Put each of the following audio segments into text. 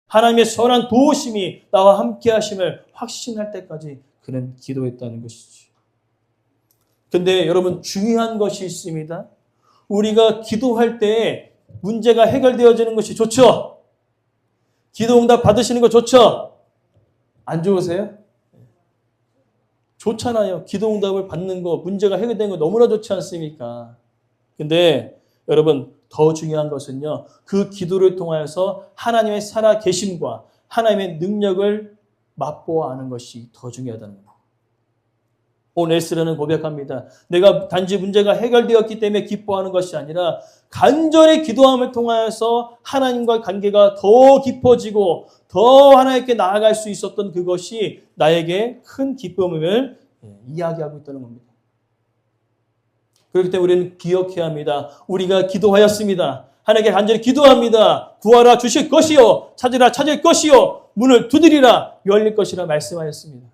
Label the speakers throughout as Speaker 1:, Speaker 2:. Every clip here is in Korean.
Speaker 1: 하나님의 선한 도우심이 나와 함께 하심을 확신할 때까지 그는 기도했다는 것이죠. 근데 여러분 중요한 것이 있습니다. 우리가 기도할 때 문제가 해결되어지는 것이 좋죠? 기도 응답 받으시는 거 좋죠? 안 좋으세요? 좋잖아요. 기도 응답을 받는 거, 문제가 해결되는 거 너무나 좋지 않습니까? 근데 여러분 더 중요한 것은요. 그 기도를 통하여서 하나님의 살아 계심과 하나님의 능력을 맛보아 아는 것이 더 중요하다는 겁니다. 오늘 에스라는 고백합니다. 내가 단지 문제가 해결되었기 때문에 기뻐하는 것이 아니라 간절히 기도함을 통하여서 하나님과 관계가 더 깊어지고 더 하나님께 나아갈 수 있었던 그것이 나에게 큰 기쁨을 이야기하고 있다는 겁니다. 그렇기 때문에 우리는 기억해야 합니다. 우리가 기도하였습니다. 하나님께 간절히 기도합니다. 구하라 주실 것이요. 찾으라 찾을 것이요. 문을 두드리라 열릴 것이라 말씀하였습니다.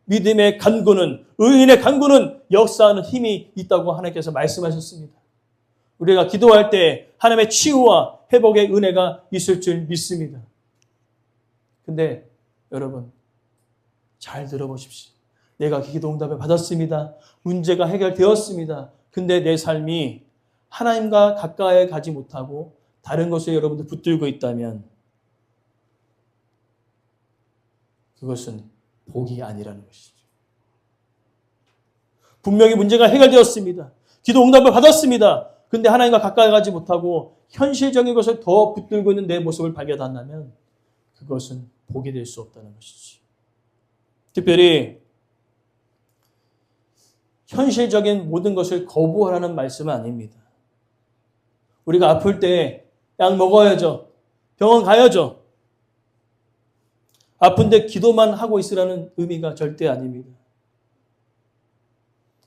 Speaker 1: 믿음의 간구는, 의인의 간구는 역사하는 힘이 있다고 하나님께서 말씀하셨습니다. 우리가 기도할 때 하나님의 치유와 회복의 은혜가 있을 줄 믿습니다. 근데 여러분 잘 들어보십시오. 내가 기도 응답을 받았습니다. 문제가 해결되었습니다. 근데 내 삶이 하나님과 가까이 가지 못하고 다른 것에 여러분들 붙들고 있다면 그것은 복이 아니라는 것이죠. 분명히 문제가 해결되었습니다. 기도 응답을 받았습니다. 근데 하나님과 가까이 가지 못하고 현실적인 것을 더 붙들고 있는 내 모습을 발견한다면 그것은 복이 될 수 없다는 것이지. 특별히 현실적인 모든 것을 거부하라는 말씀은 아닙니다. 우리가 아플 때 약 먹어야죠. 병원 가야죠. 아픈데 기도만 하고 있으라는 의미가 절대 아닙니다.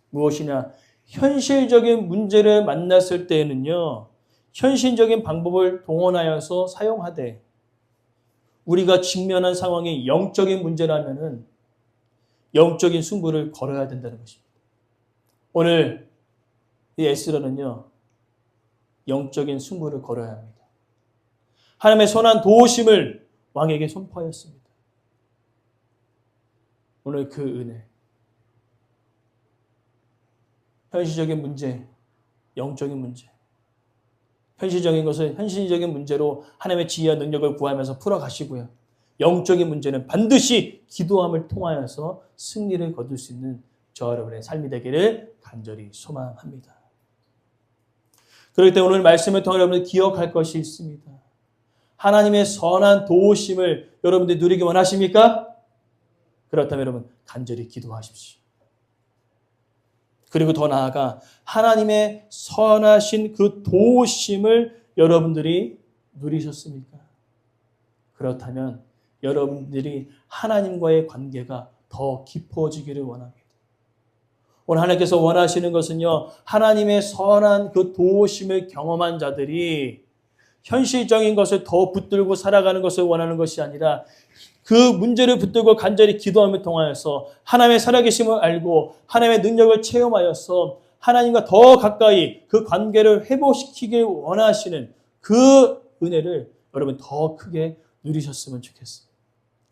Speaker 1: 무엇이냐? 현실적인 문제를 만났을 때에는요. 현실적인 방법을 동원하여서 사용하되 우리가 직면한 상황이 영적인 문제라면은 영적인 승부를 걸어야 된다는 것입니다. 오늘 이 에스라는요. 영적인 승부를 걸어야 합니다. 하나님의 선한 도우심을 왕에게 선포하였습니다. 오늘 그 은혜, 현실적인 문제, 영적인 문제, 현실적인 것을 현실적인 문제로 하나님의 지혜와 능력을 구하면서 풀어가시고요. 영적인 문제는 반드시 기도함을 통하여서 승리를 거둘 수 있는 저와 여러분의 삶이 되기를 간절히 소망합니다. 그렇기 때문에 오늘 말씀을 통해 여러분들 기억할 것이 있습니다. 하나님의 선한 도우심을 여러분들이 누리기 원하십니까? 그렇다면 여러분 간절히 기도하십시오. 그리고 더 나아가 하나님의 선하신 그 도우심을 여러분들이 누리셨습니까? 그렇다면 여러분들이 하나님과의 관계가 더 깊어지기를 원합니다. 오늘 하나님께서 원하시는 것은요. 하나님의 선한 그 도우심을 경험한 자들이 현실적인 것을 더 붙들고 살아가는 것을 원하는 것이 아니라 그 문제를 붙들고 간절히 기도함을 통하여서 하나님의 살아계심을 알고 하나님의 능력을 체험하여서 하나님과 더 가까이 그 관계를 회복시키길 원하시는 그 은혜를 여러분 더 크게 누리셨으면 좋겠습니다.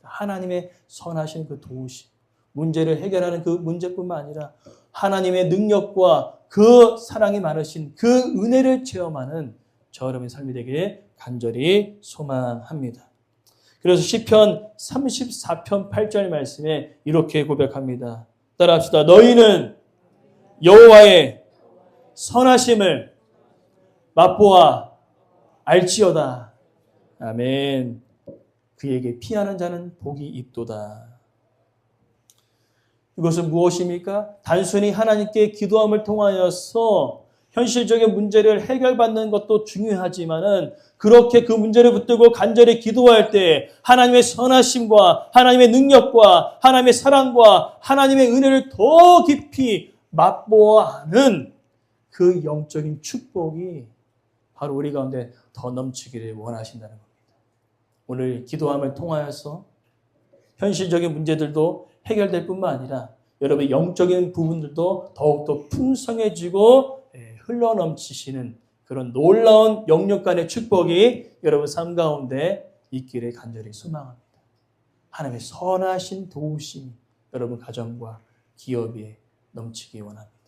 Speaker 1: 하나님의 선하신 그 도우심, 문제를 해결하는 그 문제뿐만 아니라 하나님의 능력과 그 사랑이 많으신 그 은혜를 체험하는 저 여러분의 삶이 되기를 간절히 소망합니다. 그래서 시편 34편 8절 말씀에 이렇게 고백합니다. 따라합시다. 너희는 여호와의 선하심을 맛보아 알지어다. 아멘. 그에게 피하는 자는 복이 있도다. 이것은 무엇입니까? 단순히 하나님께 기도함을 통하여서 현실적인 문제를 해결받는 것도 중요하지만은 그렇게 그 문제를 붙들고 간절히 기도할 때 하나님의 선하심과 하나님의 능력과 하나님의 사랑과 하나님의 은혜를 더 깊이 맛보아 아는 그 영적인 축복이 바로 우리 가운데 더 넘치기를 원하신다는 겁니다. 오늘 기도함을 통하여서 현실적인 문제들도 해결될 뿐만 아니라 여러분의 영적인 부분들도 더욱더 풍성해지고 흘러넘치시는 그런 놀라운 영육간의 축복이 여러분 삶 가운데 있기를 간절히 소망합니다. 하나님의 선하신 도우심이 여러분 가정과 기업에 넘치기 원합니다.